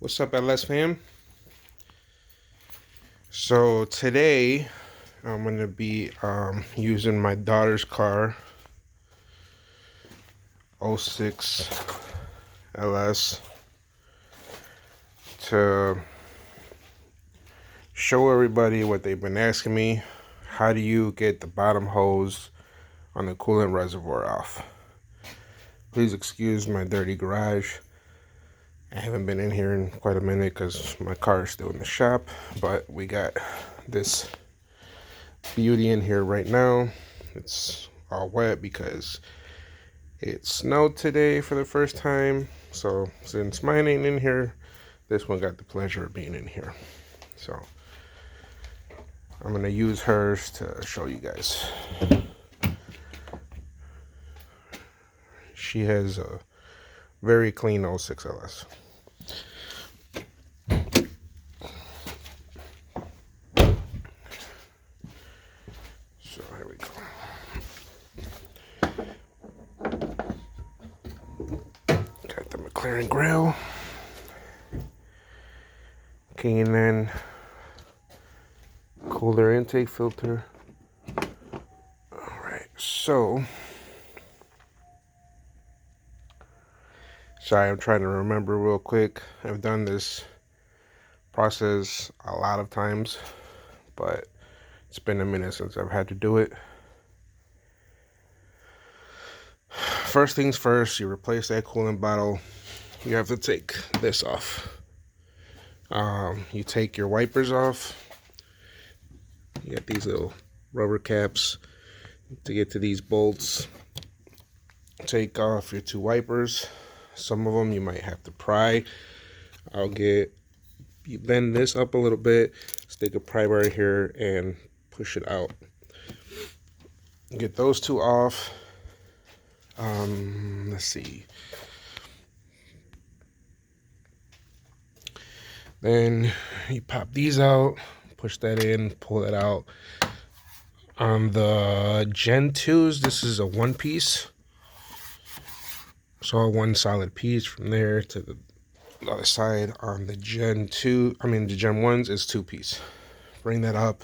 What's up, LS fam? So today I'm gonna be using my daughter's car, '06 LS, to show everybody what they've been asking me. How do you get the bottom hose on the coolant reservoir off? Please excuse my dirty garage. I haven't been in here in quite a minute because my car is still in the shop, but we got this beauty in here right now. It's all wet because it snowed today for the first time. So since mine ain't in here, this one got the pleasure of being in here. So I'm gonna use hers to show you guys. She has a very clean '06 LS. So here we go. Got the McLaren grill. Okay, and then cooler intake filter. Alright, so sorry, I'm trying to remember real quick. I've done this process a lot of times, but it's been a minute since I've had to do it. First things first, you replace that coolant bottle. You have to take this off. You take your wipers off. You got these little rubber caps to get to these bolts. Take off your two wipers. Some of them you might have to pry. You bend this up a little bit, stick a pry bar here and push it out. Get those two off. Let's see. Then you pop these out, push that in, pull it out. On the Gen 2s, this is a one piece. So one solid piece from there to the other side. On the Gen 1s is two piece. Bring that up.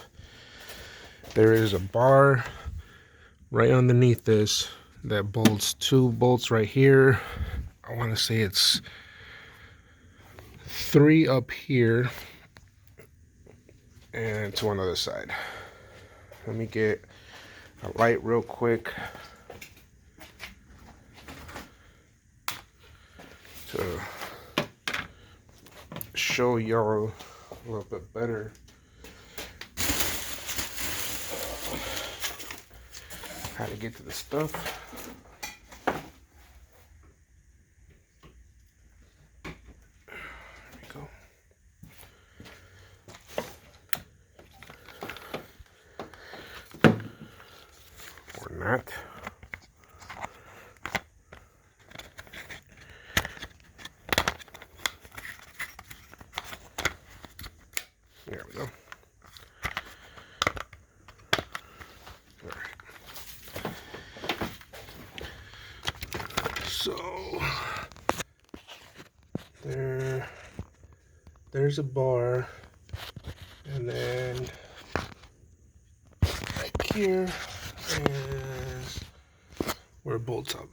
There is a bar right underneath this that bolts two bolts right here. I want to say it's three up here and two on the other side. Let me get a light real quick to show y'all a little bit better how to get to the stuff. Or not. There we go. All right. So there's a bar, and then right here is where it bolts up.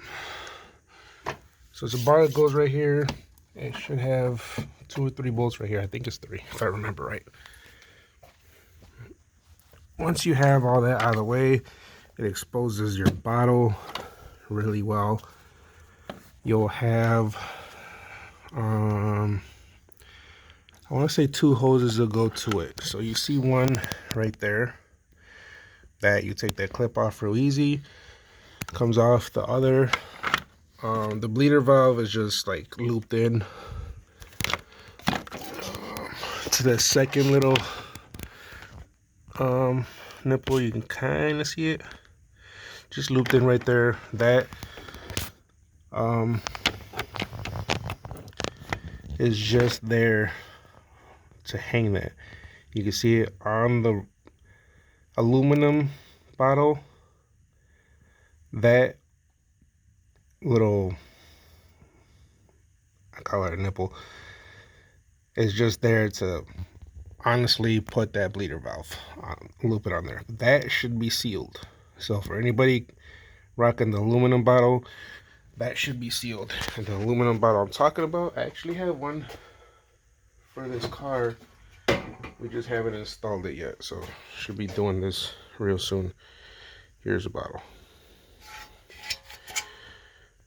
So it's a bar that goes right here. It should have 2 or 3 bolts right here. I think it's 3, if I remember right. Once you have all that out of the way, it exposes your bottle really well. You'll have, I want to say 2 hoses that go to it. So you see one right there that you take that clip off real easy. Comes off. The other, the bleeder valve is just like looped in to the second little nipple. You can kind of see it, just looped in right there. That is just there to hang that. You can see it on the aluminum bottle. That little, I call it a nipple, It's just there to honestly put that bleeder valve loop it on there. That should be sealed. So for anybody rocking the aluminum bottle, that should be sealed. And the aluminum bottle I'm talking about, I actually have one for this car. We just haven't installed it yet, so should be doing this real soon. Here's a bottle.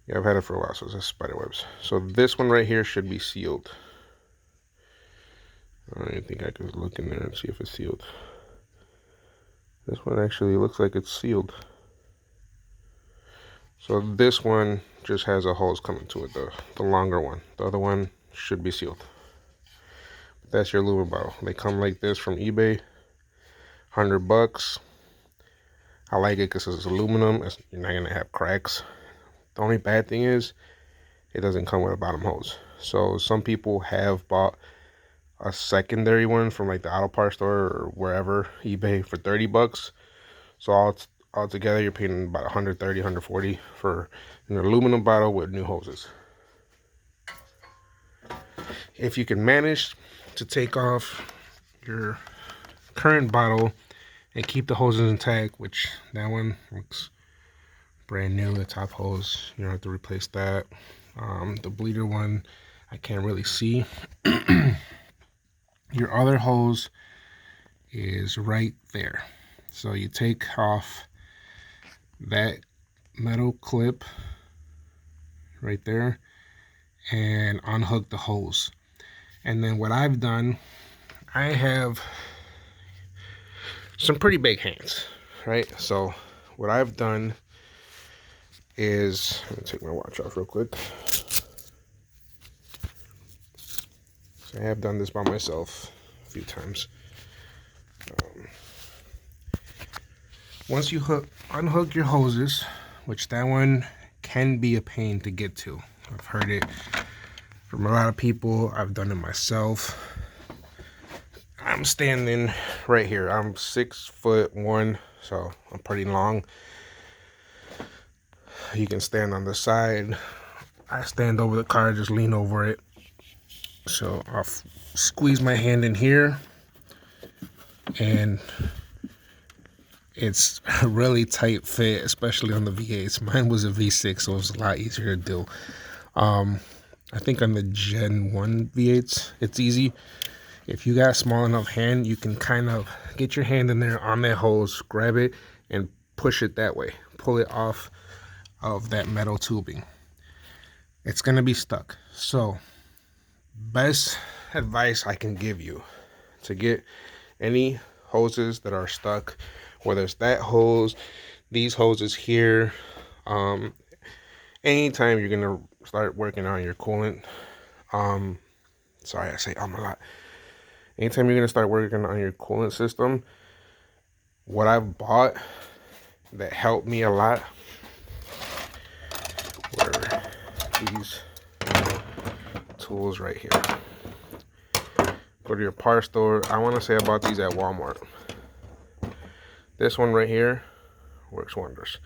Yeah, I've had it for a while, so it's spider webs. So this one right here should be sealed. I don't even think I could look in there and see if it's sealed. This one actually looks like it's sealed. So this one just has a hose coming to it, the longer one. The other one should be sealed. That's your aluminum bottle. They come like this from eBay, $100. I like it because it's aluminum. You're not gonna have cracks. The only bad thing is it doesn't come with a bottom hose. So some people have bought a secondary one from like the auto parts store or wherever, eBay, for $30. So altogether you're paying about 130, 140 for an aluminum bottle with new hoses. If you can manage to take off your current bottle and keep the hoses intact, which that one looks brand new, the top hose, you don't have to replace that. The bleeder one, I can't really see. Your other hose is right there. So you take off that metal clip right there and unhook the hose. And then what I've done, I have some pretty big hands, right? So what I've done is, let me take my watch off real quick. So I have done this by myself a few times. Once you unhook your hoses, which that one can be a pain to get to. I've heard it from a lot of people. I've done it myself. I'm standing right here. I'm 6'1", so I'm pretty long. You can stand on the side. I stand over the car, just lean over it. So I'll squeeze my hand in here, and it's a really tight fit, especially on the V8s. Mine was a V6, so it was a lot easier to do. I think on the Gen 1 V8s, it's easy. If you got a small enough hand, you can kind of get your hand in there on that hose, grab it, and push it that way. Pull it off of that metal tubing. It's going to be stuck. So, best advice I can give you to get any hoses that are stuck, whether it's that hose, these hoses here, anytime you're going to start working on your coolant, sorry I say a lot. Anytime you're going to start working on your coolant system, what I've bought that helped me a lot were these tools right here. Go to your parts store. I want to say I bought these at Walmart. This one right here works wonders.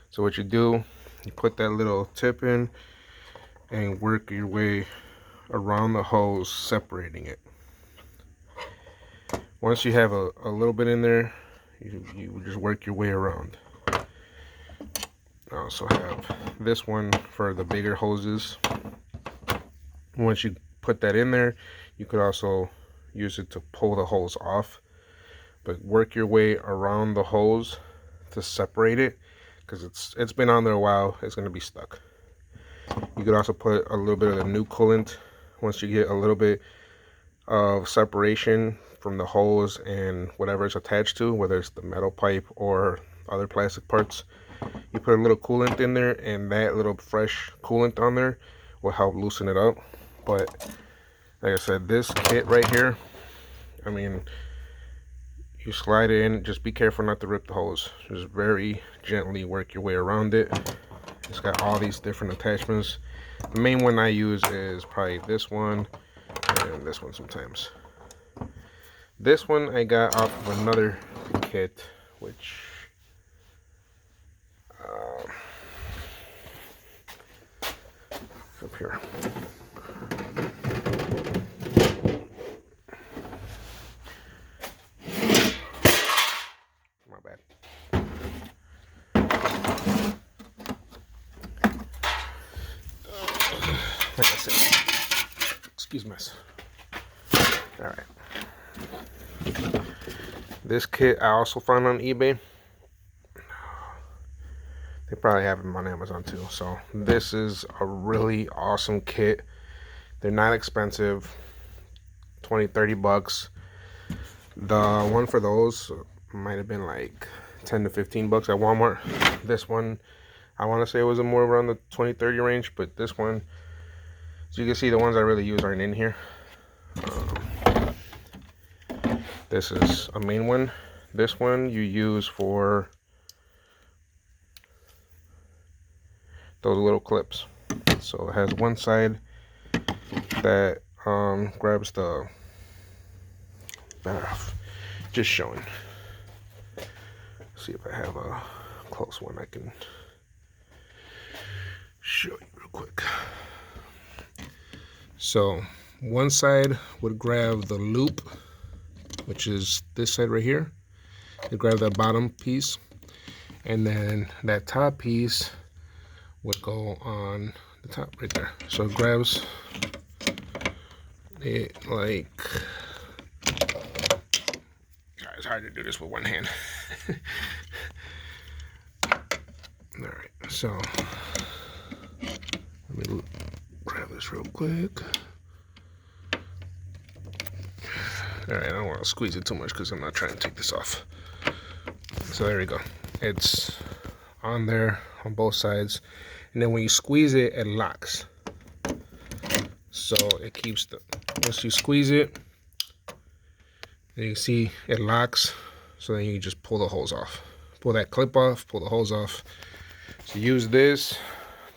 So what you do, you put that little tip in and work your way around the hose, separating it. Once you have a little bit in there, you just work your way around. I also have this one for the bigger hoses. Once you put that in there, you could also use it to pull the hose off. But work your way around the hose to separate it, because it's been on there a while. It's going to be stuck. You could also put a little bit of the new coolant. Once you get a little bit of separation from the hose and whatever it's attached to, whether it's the metal pipe or other plastic parts, you put a little coolant in there, and that little fresh coolant on there will help loosen it up. But like I said, this kit right here, I mean, you slide it in, just be careful not to rip the hose. Just very gently work your way around it. It's got all these different attachments. The main one I use is probably this one and this one sometimes. This one I got off of another kit, which up here. excuse me. All right. This kit I also found on eBay. They probably have them on Amazon too. So this is a really awesome kit. They're not expensive, 20-30 bucks. The one for those might have been like 10 to 15 bucks at Walmart. This one, I want to say it was more around the 20-30 range, but this one, so you can see the ones I really use aren't in here. This is a main one. This one you use for those little clips. So it has one side that grabs the, better off just showing. See if I have a close one I can show you real quick. So one side would grab the loop, which is this side right here. It grab that bottom piece, and then that top piece would go on the top right there. So it grabs it like, God, it's hard to do this with one hand. All right, so let me grab this real quick. All right, I don't want to squeeze it too much because I'm not trying to take this off. So there we go. It's on there on both sides, and then when you squeeze it, it locks. So it keeps the, once you squeeze it, then you see it locks. So then you can just pull the hose off, pull that clip off, pull the hose off. So use this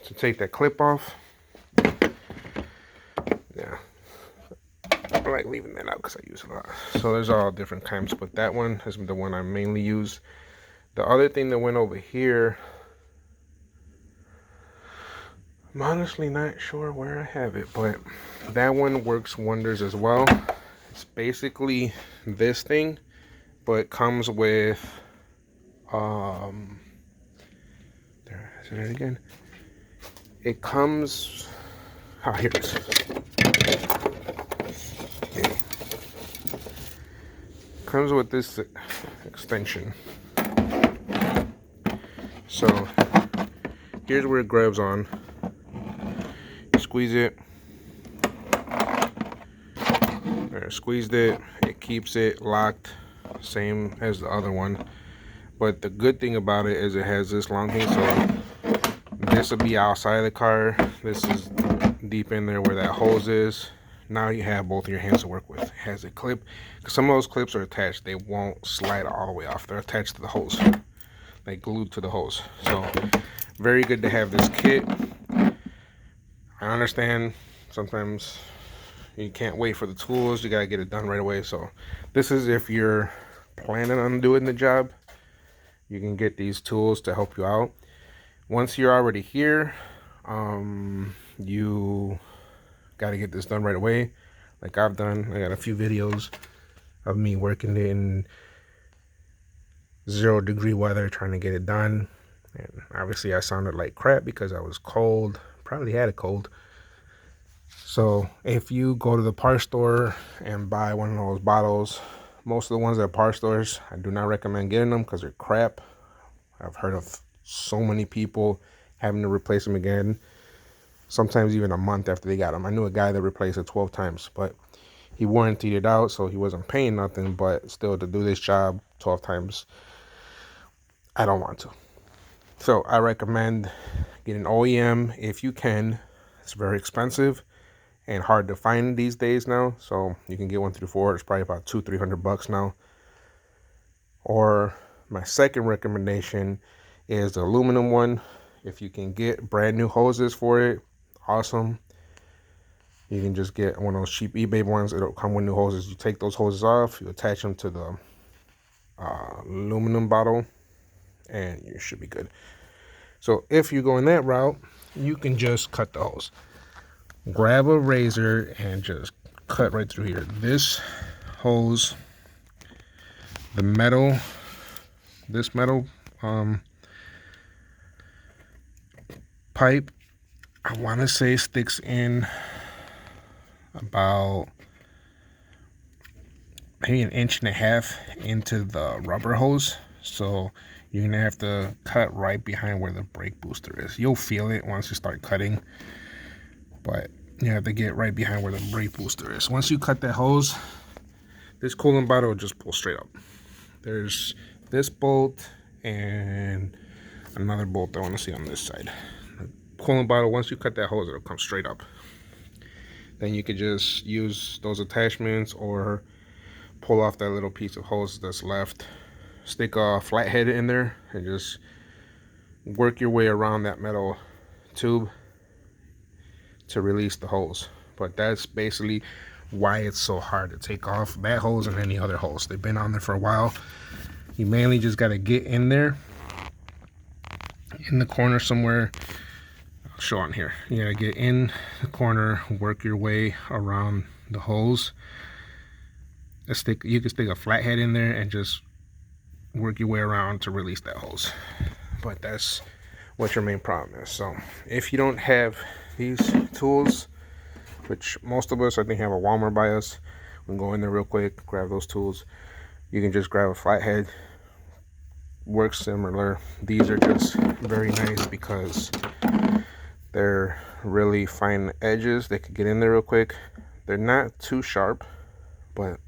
to take that clip off. Yeah, I like leaving that out because I use it a lot. So there's all different kinds, but that one is the one I mainly use. The other thing that went over here, I'm honestly not sure where I have it, but that one works wonders as well. It's basically this thing, but it comes with there, is it again? It comes, oh, here it is. Okay. Comes with this extension. So here's where it grabs on. You squeeze it. There, squeezed it. It keeps it locked, same as the other one. But the good thing about it is it has this long thing, so this will be outside of the car. This is deep in there where that hose is. Now you have both of your hands to work with. It has a clip, because some of those clips are attached. They won't slide all the way off. They're attached to the hose, like glued to the hose. So very good to have this kit. I understand sometimes you can't wait for the tools. You gotta get it done right away. So this is if you're planning on doing the job, you can get these tools to help you out. Once you're already here, you got to get this done right away, like I've done. I got a few videos of me working in 0-degree weather trying to get it done, and obviously I sounded like crap because I was cold, probably had a cold. So if you go to the parts store and buy one of those bottles, most of the ones at parts stores, I do not recommend getting them because they're crap. I've heard of so many people having to replace them again, sometimes even a month after they got them. I knew a guy that replaced it 12 times, but he warrantied it out, so he wasn't paying nothing. But still, to do this job 12 times, I don't want to. So I recommend getting OEM if you can. It's very expensive and hard to find these days now, so you can get one through Ford. It's probably about $200-300 bucks now. Or my second recommendation is the aluminum one. If you can get brand new hoses for it, awesome. You can just get one of those cheap eBay ones. It'll come with new hoses. You take those hoses off, you attach them to the aluminum bottle, and you should be good. So if you go in that route, you can just cut the hose. Grab a razor and just cut right through here. This hose, the metal, this metal pipe, I want to say sticks in about maybe 1.5 inches into the rubber hose. So you're gonna have to cut right behind where the brake booster is. You'll feel it once you start cutting, but you have to get right behind where the brake booster is. Once you cut that hose, this coolant bottle will just pull straight up. There's this bolt and another bolt I want to see on this side. The coolant bottle, once you cut that hose, it'll come straight up. Then you could just use those attachments or pull off that little piece of hose that's left, stick a flathead in there, and just work your way around that metal tube to release the hose. But that's basically why it's so hard to take off that hose and any other hose. They've been on there for a while. You mainly just got to get in there in the corner somewhere. I'll show on here. You got to get in the corner, work your way around the hose. You can stick a flathead in there and just work your way around to release that hose. But that's what your main problem is. So if you don't have these tools, which most of us I think have a Walmart by us, we can go in there real quick, grab those tools. You can just grab a flathead, works similar. These are just very nice because they're really fine edges. They could get in there real quick. They're not too sharp, but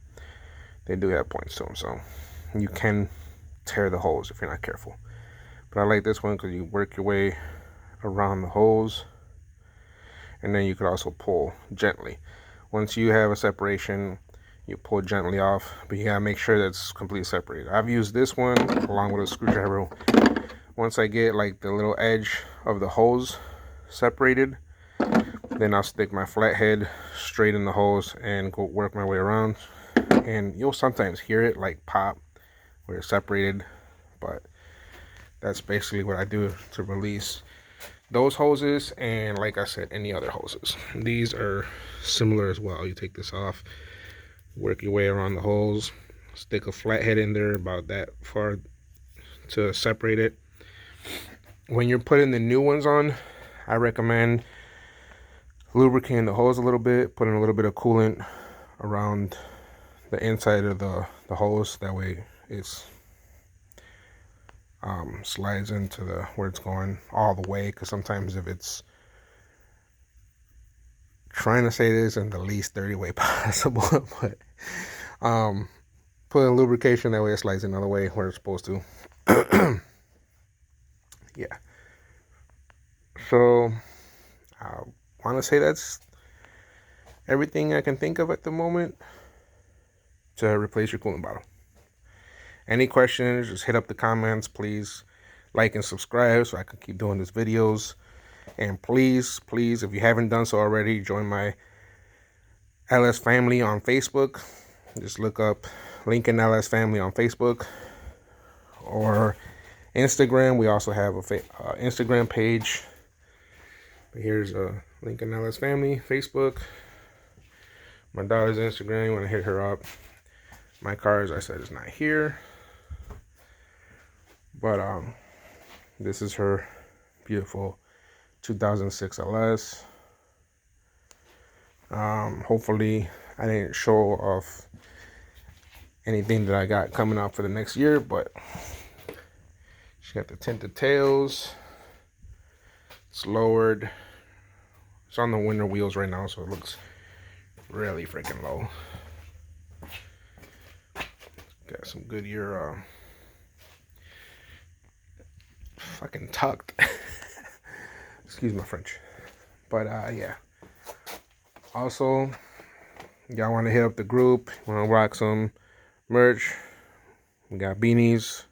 they do have points to them, so you can tear the hose if you're not careful. But I like this one because you work your way around the hose, and then you could also pull gently. Once you have a separation, you pull gently off, but you gotta make sure that's completely separated. I've used this one along with a screwdriver. Once I get like the little edge of the hose separated, then I'll stick my flathead straight in the hose and go work my way around. And you'll sometimes hear it like pop where it's separated, but that's basically what I do to release those hoses. And like I said, any other hoses, these are similar as well. You take this off, work your way around the hose, stick a flathead in there about that far to separate it. When you're putting the new ones on, I recommend lubricating the hose a little bit, putting a little bit of coolant around the inside of the hose. That way it's slides into the where it's going all the way, because sometimes if it's trying to say this in the least dirty way possible, but put in lubrication, that way it slides another way where it's supposed to. Yeah, so I want to say that's everything I can think of at the moment to replace your coolant bottle. Any questions, just hit up the comments. Please like and subscribe so I can keep doing these videos. And please, if you haven't done so already, join my LS family on Facebook. Just look up Lincoln LS family on Facebook or Instagram. We also have a Instagram page. But here's a Lincoln LS family Facebook. My daughter's Instagram, you want to hit her up. My car, as I said, is not here, but this is her beautiful 2006 LS. Hopefully I didn't show off anything that I got coming out for the next year, but she got the tinted tails. It's lowered. It's on the winter wheels right now, so it looks really freaking low. Got some Goodyear fucking tucked. Excuse my French. But yeah. Also, y'all want to hit up the group, want to rock some merch. We got beanies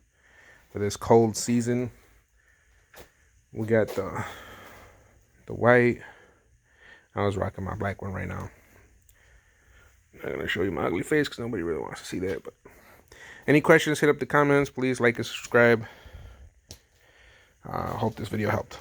for this cold season. We got the white. I was rocking my black one right now. I'm not gonna show you my ugly face because nobody really wants to see that. But any questions, hit up the comments. Please like and subscribe. Hope this video helped.